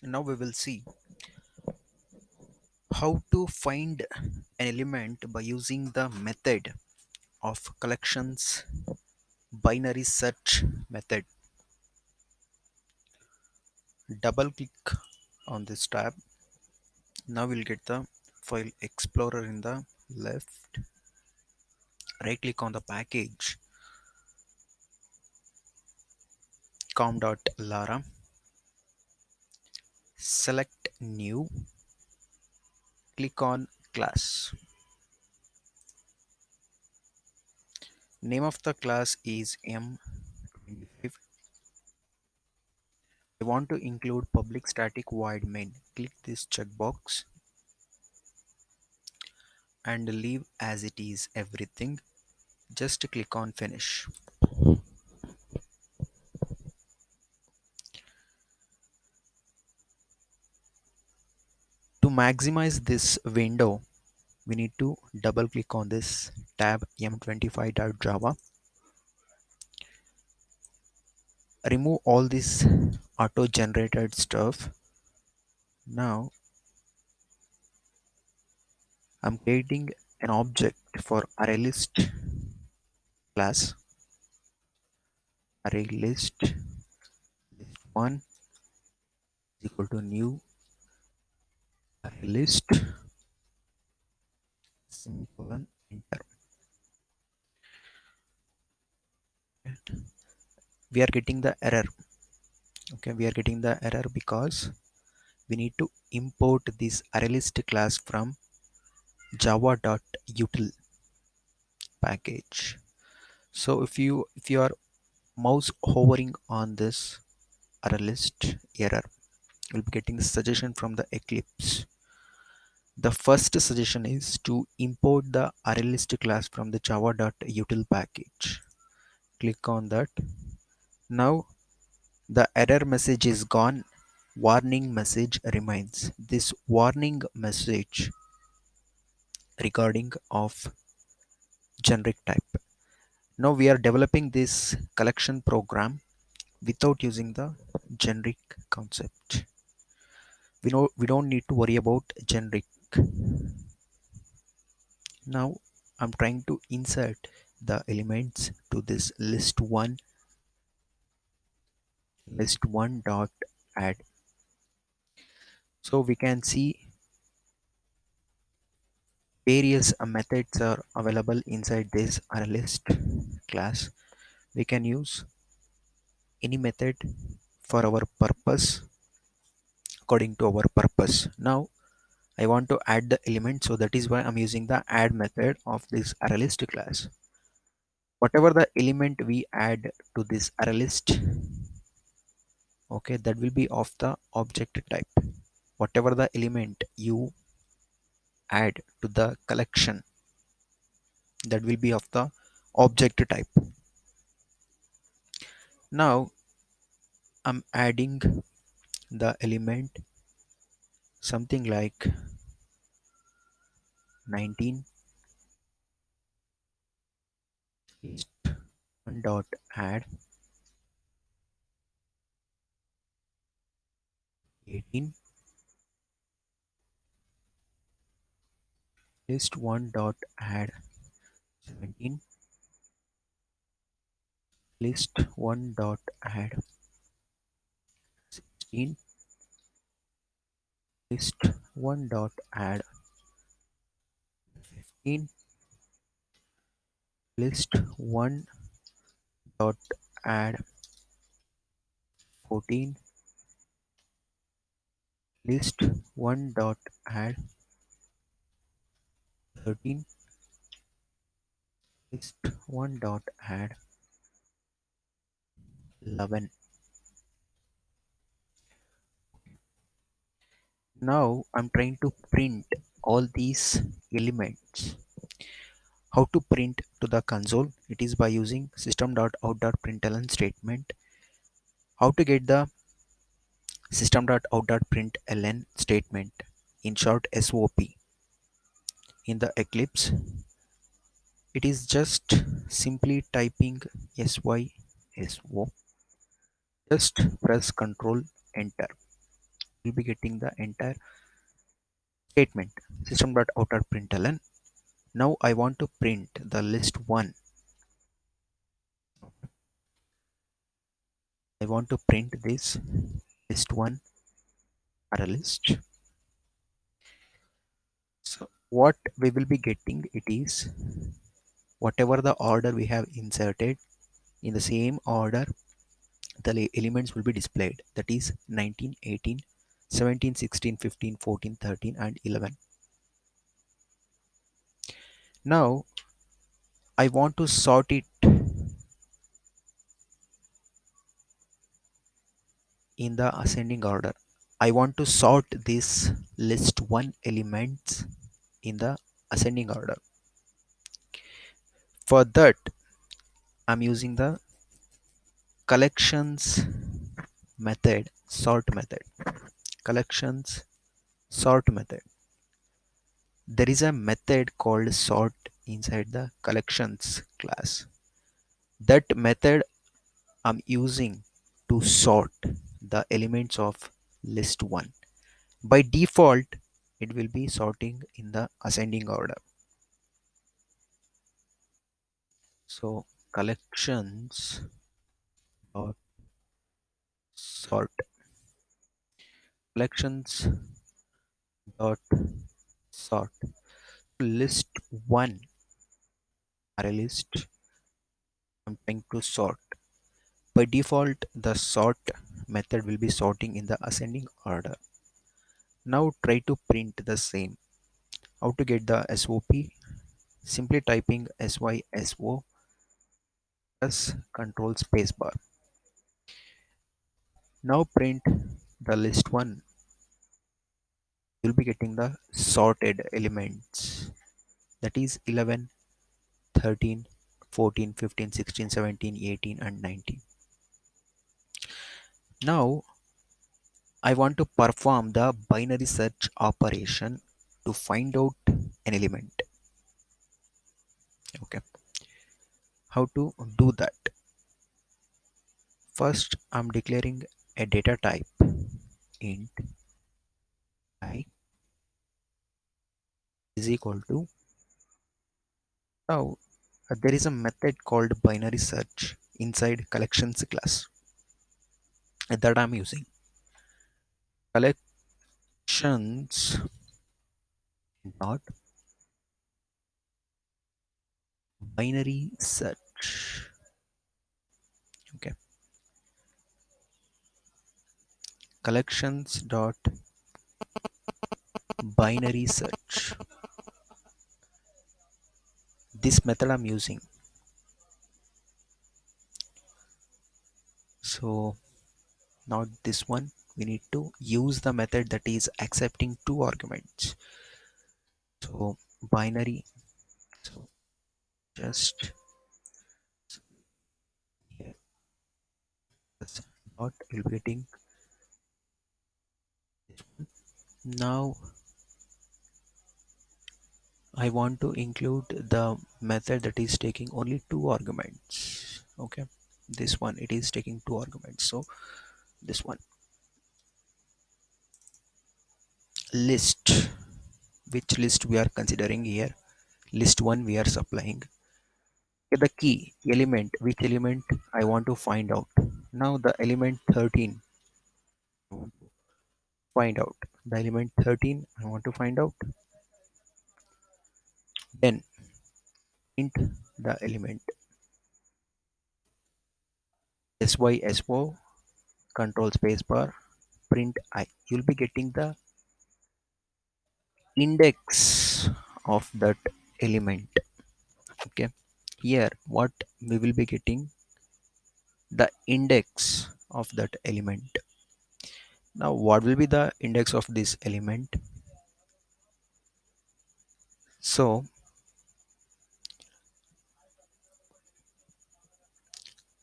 Now we will see how to find an element by using the method of collections binary search method. Double click on this tab. Now we'll get the file explorer in the left. Right click on the package com.lara. Select new. Click on class. Name of the class is M25. I want to include public static void main. Click this checkbox and leave as it is everything. Just click on finish. To maximize this window, we need to double click on this tab m25.java. Remove all this auto generated stuff. Now I'm creating an object for ArrayList class. ArrayList list1 is equal to new ArrayList semicolon enter. We are getting the error. Okay, we are getting the error because we need to import this ArrayList class from java.util package. So if you are mouse hovering on this ArrayList error, you'll be getting the suggestion from the Eclipse. The first suggestion is to import the ArrayList class from the java.util package. Click on that. Now the error message is gone. Warning message remains. This warning message regarding of generic type. Now we are developing this collection program without using the generic concept. We don't need to worry about generic. Now I'm trying to insert the elements to this list1 dot add. So we can see various methods are available inside this ArrayList class. We can use any method for our purpose according to our purpose. Now I want to add the element, so that is why I'm using the add method of this ArrayList class. Whatever the element we add to this ArrayList, okay, that will be of the object type. Whatever the element you add to the collection, that will be of the object type. Now I'm adding the element something like 19 dot add 18 list1 dot add 17 list1 dot add 16 list1 dot add 15 list1 dot add 14 list1 dot add 13 list1 dot add 11. Now I'm trying to print all these elements. How to print to the console? It is by using system.out.println statement. How to get the system.out.println statement, in short SOP, in the Eclipse? It is just simply typing SYSO. Just press Ctrl Enter. We'll be getting the entire statement system.out.println. Now I want to print the list 1. I want to print this list 1 or a list. So what we will be getting, it is whatever the order we have inserted, in the same order the elements will be displayed, that is 19, 18, 17, 16, 15, 14, 13 and 11. Now I want to sort it in the ascending order. I want to sort this list 1 elements in the ascending order. For that I'm using the collections method, sort method. Collections sort method. There is a method called sort inside the collections class. That method I'm using to sort the elements of list 1. By default it will be sorting in the ascending order. So collections dot sort, collections dot sort, list 1 are a list I'm trying to sort. By default the sort method will be sorting in the ascending order. Now try to print the same. How to get the SOP? Simply typing SYSO plus control spacebar. Now print the list 1. You'll be getting the sorted elements, that is 11, 13, 14, 15, 16, 17, 18 and 19. Now I want to perform the binary search operation to find out an element. Okay, how to do that? First I'm declaring a data type int I is equal to, now there is a method called binary search inside collections class that I'm using. Collections dot binary search. Okay, collections dot binary search. This method I'm using. So not this one, we need to use the method that is accepting 2 arguments. So binary, so just here this dot will be getting this one. Now I want to include the method that is taking only 2 arguments. Okay, this one it is taking 2 arguments. So this one list, which list we are considering here, list 1 we are supplying. Okay, the key element, which element I want to find out. Now the element 13 I want to find out, the element 13 I want to find out. Then print the element SYSO control spacebar print I. You'll be getting the index of that element. Okay, here what we will be getting, the index of that element. Now what will be the index of this element? So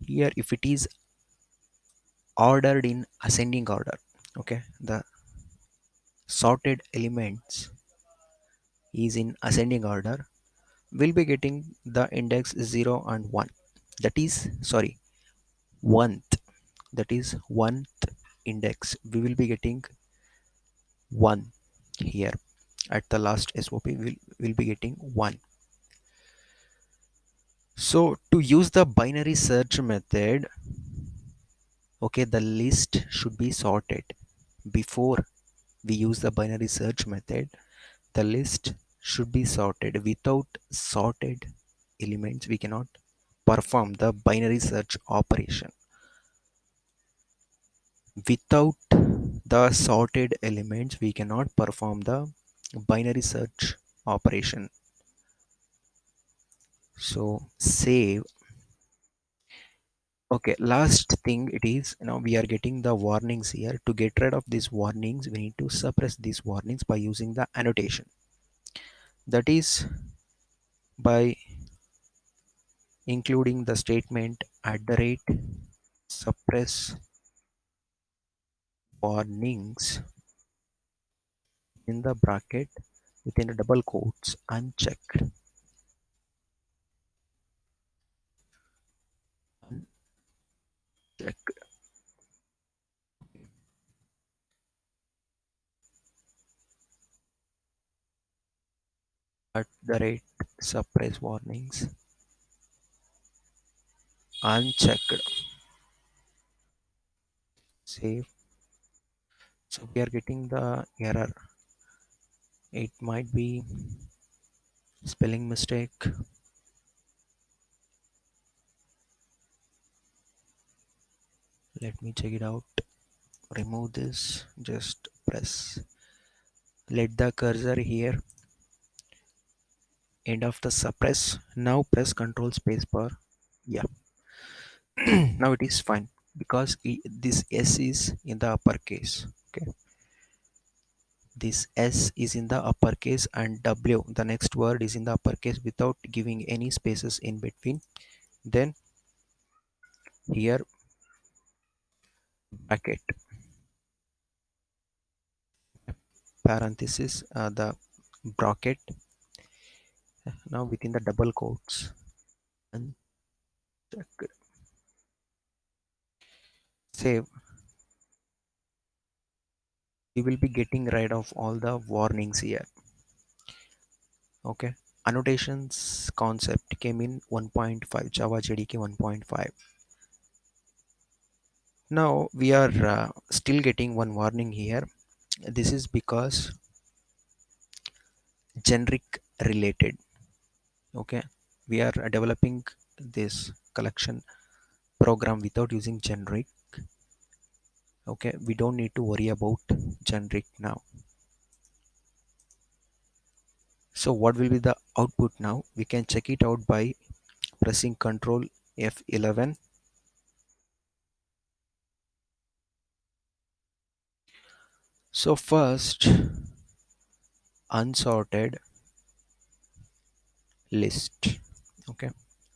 here if it is ordered in ascending order, okay, the sorted elements is in ascending order, we'll be getting the index 0 and 1, that is sorry, 1th, that is 1th index we will be getting 1 here. At the last SOP will be getting 1. So to use the binary search method, okay, the list should be sorted. Before we use the binary search method, the list should be sorted. Without sorted elements, we cannot perform the binary search operation. Without the sorted elements, we cannot perform the binary search operation. So save. Okay, last thing it is, we are getting the warnings here. To get rid of these warnings, we need to suppress these warnings by using the annotation. That is by including the statement @ suppress warnings in the bracket within a double quotes unchecked. Unchecked. @ suppress warnings unchecked. Save. So we are getting the error. It might be spelling mistake. Let me check it out. Remove this. Just press. Let the cursor here. End of the suppress. Now press Control space bar. Yeah. Now it is fine because this S is in the uppercase. Okay. This S is in the uppercase and W, the next word, is in the uppercase without giving any spaces in between. Then here bracket, parenthesis, the bracket, now within the double quotes, and save. We will be getting rid of all the warnings here. Okay. Annotations concept came in 1.5, Java JDK 1.5. Now we are still getting one warning here. This is because generic related. Okay, we are developing this collection program without using generic. Okay, we don't need to worry about generic now. So what will be the output now? We can check it out by pressing Ctrl F11. So first, unsorted list. Okay,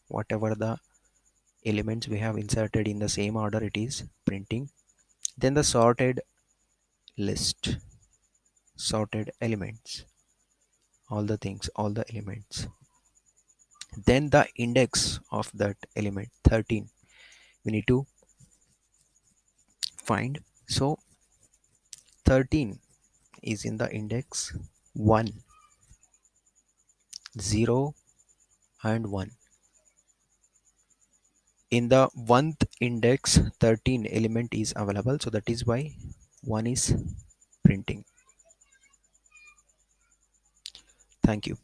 whatever the elements we have inserted in the same order, it is printing. Then the sorted list, sorted elements, all the things, all the elements. Then the index of that element 13 we need to find. So 13 is in the index 1, 0 and 1. In the 1th index 13 element is available, so that is why 1 is printing. Thank you.